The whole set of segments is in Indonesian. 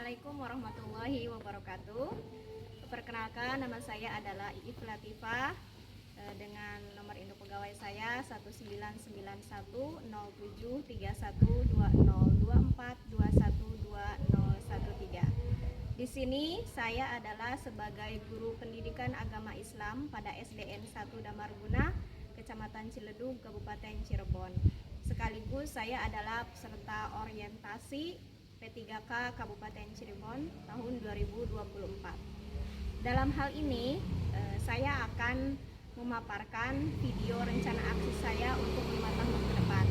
Assalamualaikum warahmatullahi wabarakatuh. Perkenalkan, nama saya adalah Iif Latifah dengan nomor induk pegawai saya 1991073124212013. Di sini saya adalah sebagai guru pendidikan agama Islam pada SDN 1 Damarguna, Kecamatan Ciledug, Kabupaten Cirebon. Sekaligus saya adalah peserta orientasi P3K Kabupaten Cirebon tahun 2024. Dalam hal ini saya akan memaparkan video rencana aksi saya untuk 5 tahun ke depan.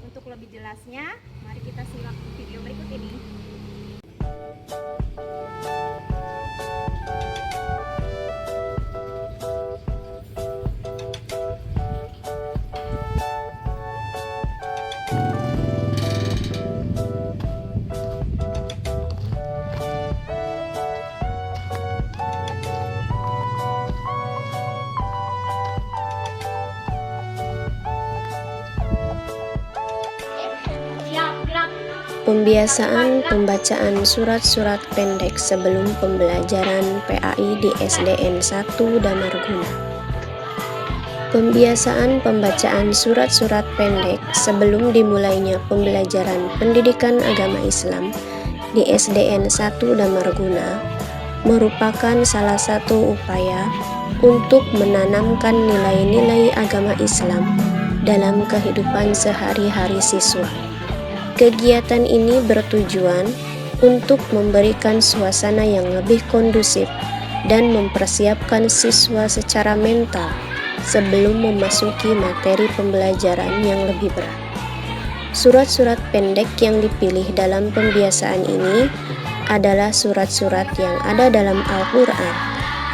Untuk lebih jelasnya, mari kita simak video berikut ini. Pembiasaan pembacaan surat-surat pendek sebelum pembelajaran PAI di SDN 1 Damarguna. Pembiasaan pembacaan surat-surat pendek sebelum dimulainya pembelajaran pendidikan agama Islam di SDN 1 Damarguna merupakan salah satu upaya untuk menanamkan nilai-nilai agama Islam dalam kehidupan sehari-hari siswa. Kegiatan ini bertujuan untuk memberikan suasana yang lebih kondusif dan mempersiapkan siswa secara mental sebelum memasuki materi pembelajaran yang lebih berat. Surat-surat pendek yang dipilih dalam pembiasaan ini adalah surat-surat yang ada dalam Al-Quran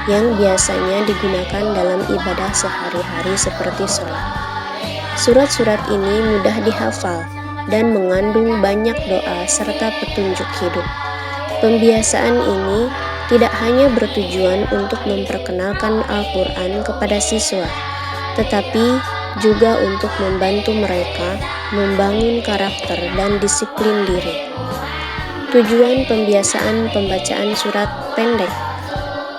yang biasanya digunakan dalam ibadah sehari-hari seperti sholat. Surat-surat ini mudah dihafal dan mengandung banyak doa serta petunjuk hidup. Pembiasaan ini tidak hanya bertujuan untuk memperkenalkan Al-Quran kepada siswa, tetapi juga untuk membantu mereka membangun karakter dan disiplin diri. Tujuan pembiasaan pembacaan surat pendek.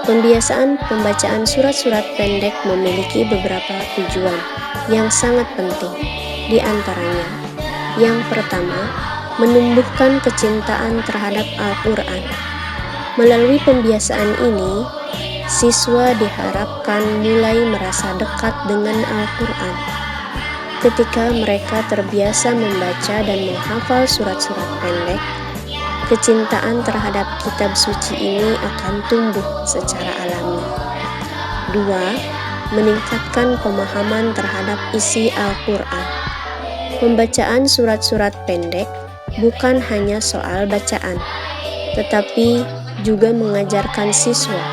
Pembiasaan pembacaan surat-surat pendek memiliki beberapa tujuan yang sangat penting. Di antaranya, yang pertama, menumbuhkan kecintaan terhadap Al-Quran. Melalui pembiasaan ini, siswa diharapkan mulai merasa dekat dengan Al-Quran. Ketika mereka terbiasa membaca dan menghafal surat-surat pendek, kecintaan terhadap kitab suci ini akan tumbuh secara alami. 2. Meningkatkan pemahaman terhadap isi Al-Quran. Pembacaan surat-surat pendek bukan hanya soal bacaan, tetapi juga mengajarkan siswa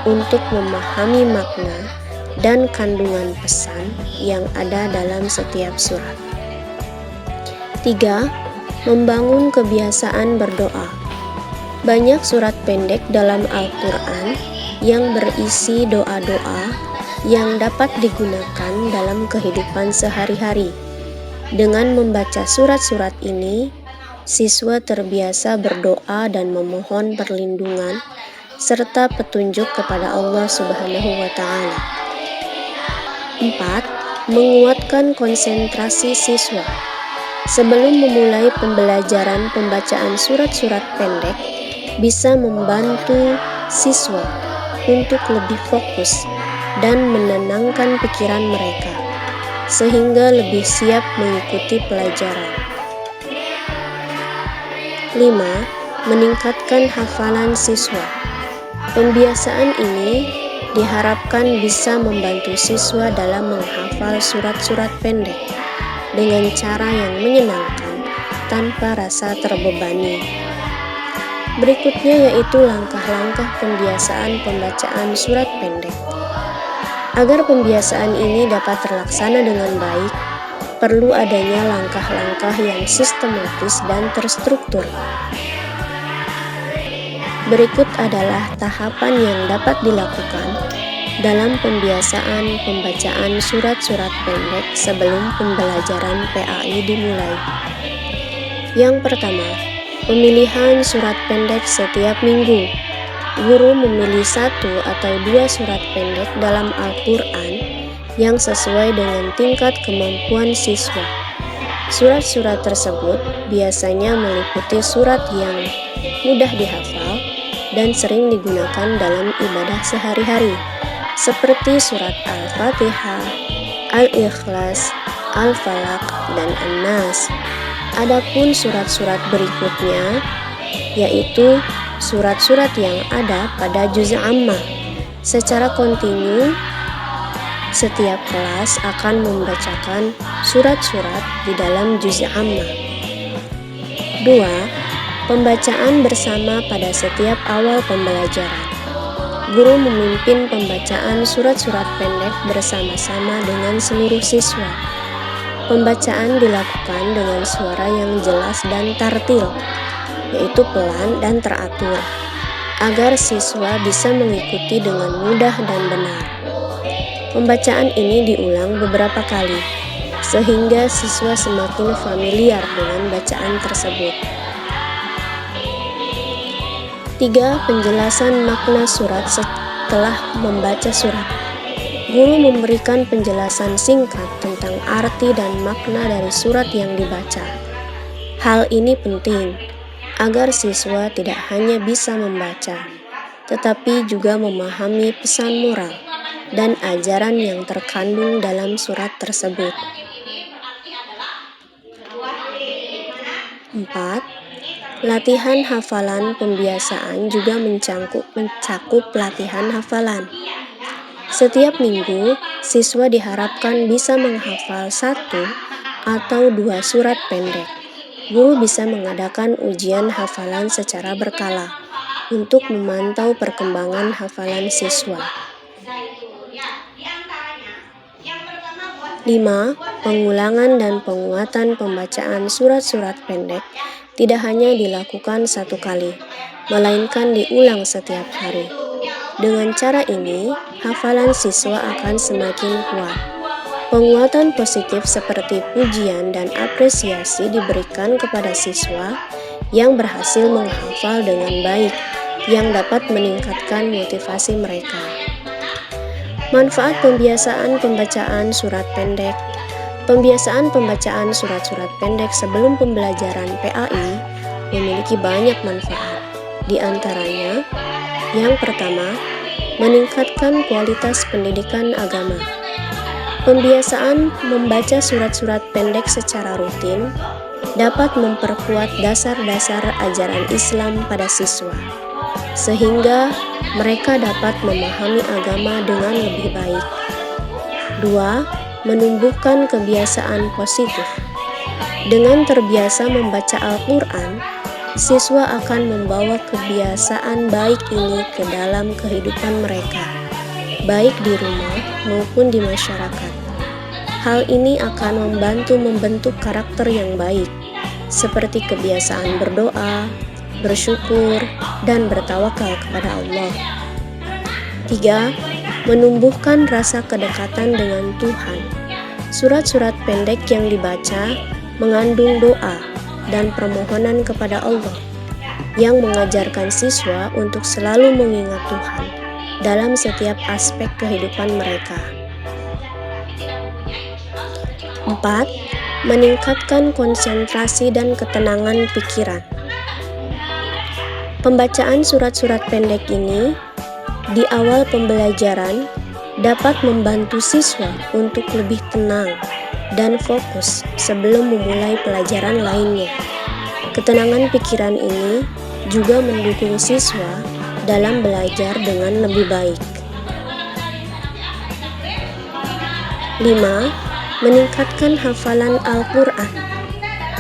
untuk memahami makna dan kandungan pesan yang ada dalam setiap surat. 3. Membangun kebiasaan berdoa. Banyak surat pendek dalam Al-Quran yang berisi doa-doa yang dapat digunakan dalam kehidupan sehari-hari. Dengan membaca surat-surat ini, siswa terbiasa berdoa dan memohon perlindungan serta petunjuk kepada Allah Subhanahu wa Ta'ala. 4. Menguatkan konsentrasi siswa. Sebelum memulai pembelajaran pembacaan surat-surat pendek, bisa membantu siswa untuk lebih fokus dan menenangkan pikiran mereka, sehingga lebih siap mengikuti pelajaran. 5. Meningkatkan hafalan siswa. Pembiasaan ini diharapkan bisa membantu siswa dalam menghafal surat-surat pendek dengan cara yang menyenangkan tanpa rasa terbebani. Berikutnya yaitu langkah-langkah pembiasaan pembacaan surat pendek. Agar pembiasaan ini dapat terlaksana dengan baik, perlu adanya langkah-langkah yang sistematis dan terstruktur. Berikut adalah tahapan yang dapat dilakukan dalam pembiasaan pembacaan surat-surat pendek sebelum pembelajaran PAI dimulai. Yang pertama, Pemilihan surat pendek setiap minggu. Guru memilih 1 atau 2 surat pendek dalam Al-Quran yang sesuai dengan tingkat kemampuan siswa. Surat-surat tersebut biasanya meliputi surat yang mudah dihafal dan sering digunakan dalam ibadah sehari-hari, seperti surat Al-Fatihah, Al-Ikhlas, Al-Falaq, dan An-Nas. Adapun surat-surat berikutnya yaitu surat-surat yang ada pada juz ammah. Secara kontinu, setiap kelas akan membacakan surat-surat di dalam juz ammah. 2. Pembacaan bersama pada setiap awal pembelajaran. Guru memimpin pembacaan surat-surat pendek bersama-sama dengan seluruh siswa. Pembacaan dilakukan dengan suara yang jelas dan tartil, yaitu pelan dan teratur, agar siswa bisa mengikuti dengan mudah dan benar. Pembacaan ini diulang beberapa kali, sehingga siswa semakin familiar dengan bacaan tersebut. 3. Penjelasan makna surat setelah membaca surat. Guru memberikan penjelasan singkat tentang arti dan makna dari surat yang dibaca. Hal ini penting agar siswa tidak hanya bisa membaca, tetapi juga memahami pesan moral dan ajaran yang terkandung dalam surat tersebut. 4. Latihan hafalan pembiasaan juga mencakup latihan hafalan. Setiap minggu, siswa diharapkan bisa menghafal 1 atau 2 surat pendek. Guru bisa mengadakan ujian hafalan secara berkala untuk memantau perkembangan hafalan siswa. 5. Pengulangan dan penguatan pembacaan surat-surat pendek tidak hanya dilakukan 1 kali, melainkan diulang setiap hari. Dengan cara ini, hafalan siswa akan semakin kuat. Penguatan positif seperti pujian dan apresiasi diberikan kepada siswa yang berhasil menghafal dengan baik, yang dapat meningkatkan motivasi mereka. Manfaat pembiasaan pembacaan surat pendek. Pembiasaan pembacaan surat-surat pendek sebelum pembelajaran PAI memiliki banyak manfaat. Di antaranya, yang pertama, meningkatkan kualitas pendidikan agama. Pembiasaan membaca surat-surat pendek secara rutin dapat memperkuat dasar-dasar ajaran Islam pada siswa, sehingga mereka dapat memahami agama dengan lebih baik. 2. Menumbuhkan kebiasaan positif. Dengan terbiasa membaca Al-Quran, siswa akan membawa kebiasaan baik ini ke dalam kehidupan mereka, baik di rumah maupun di masyarakat. Hal ini akan membantu membentuk karakter yang baik, seperti kebiasaan berdoa, bersyukur, dan bertawakal kepada Allah. 3. Menumbuhkan rasa kedekatan dengan Tuhan. Surat-surat pendek yang dibaca mengandung doa dan permohonan kepada Allah yang mengajarkan siswa untuk selalu mengingat Tuhan dalam setiap aspek kehidupan mereka. 4. Meningkatkan konsentrasi dan ketenangan pikiran. Pembacaan surat-surat pendek ini di awal pembelajaran dapat membantu siswa untuk lebih tenang dan fokus sebelum memulai pelajaran lainnya. Ketenangan pikiran ini juga mendukung siswa dalam belajar dengan lebih baik. 5. Meningkatkan hafalan Al-Quran.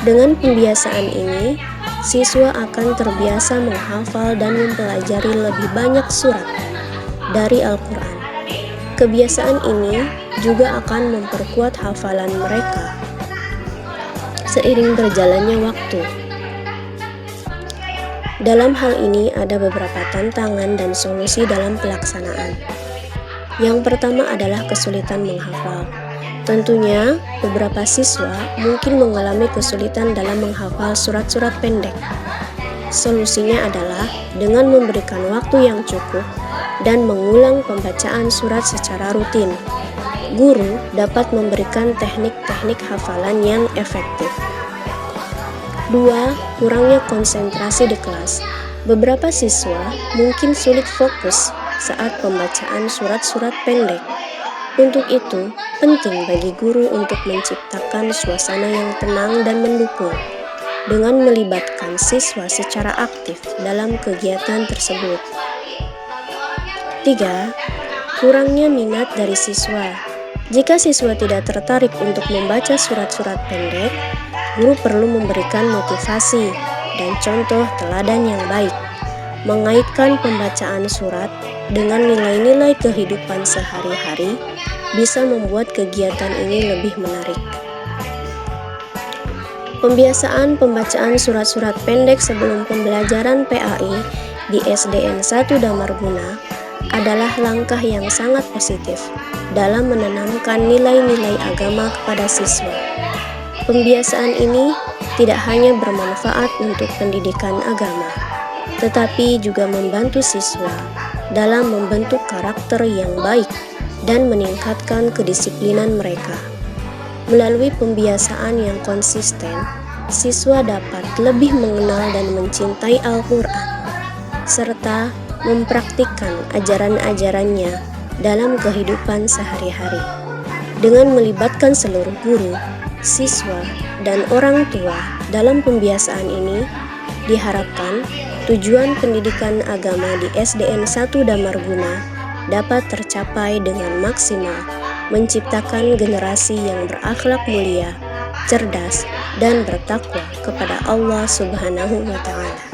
Dengan pembiasaan ini, siswa akan terbiasa menghafal dan mempelajari lebih banyak surat dari Al-Quran. Kebiasaan ini juga akan memperkuat hafalan mereka seiring berjalannya waktu. Dalam hal ini ada beberapa tantangan dan solusi dalam pelaksanaan. Yang pertama adalah kesulitan menghafal. Tentunya, beberapa siswa mungkin mengalami kesulitan dalam menghafal surat-surat pendek. Solusinya adalah dengan memberikan waktu yang cukup dan mengulang pembacaan surat secara rutin. Guru dapat memberikan teknik-teknik hafalan yang efektif. 2. Kurangnya konsentrasi di kelas. Beberapa siswa mungkin sulit fokus saat pembacaan surat-surat pendek. Untuk itu, penting bagi guru untuk menciptakan suasana yang tenang dan mendukung dengan melibatkan siswa secara aktif dalam kegiatan tersebut. 3. Kurangnya minat dari siswa. Jika siswa tidak tertarik untuk membaca surat-surat pendek, guru perlu memberikan motivasi dan contoh teladan yang baik. Mengaitkan pembacaan surat dengan nilai-nilai kehidupan sehari-hari bisa membuat kegiatan ini lebih menarik. Pembiasaan pembacaan surat-surat pendek sebelum pembelajaran PAI di SDN 1 Damarguna adalah langkah yang sangat positif dalam menanamkan nilai-nilai agama kepada siswa. Pembiasaan ini tidak hanya bermanfaat untuk pendidikan agama, tetapi juga membantu siswa dalam membentuk karakter yang baik dan meningkatkan kedisiplinan mereka. Melalui pembiasaan yang konsisten, siswa dapat lebih mengenal dan mencintai Al-Quran, serta mempraktikkan ajaran-ajarannya dalam kehidupan sehari-hari. Dengan melibatkan seluruh guru, siswa, dan orang tua dalam pembiasaan ini, diharapkan tujuan pendidikan agama di SDN 1 Damarguna dapat tercapai dengan maksimal, menciptakan generasi yang berakhlak mulia, cerdas, dan bertakwa kepada Allah Subhanahu wa Ta'ala.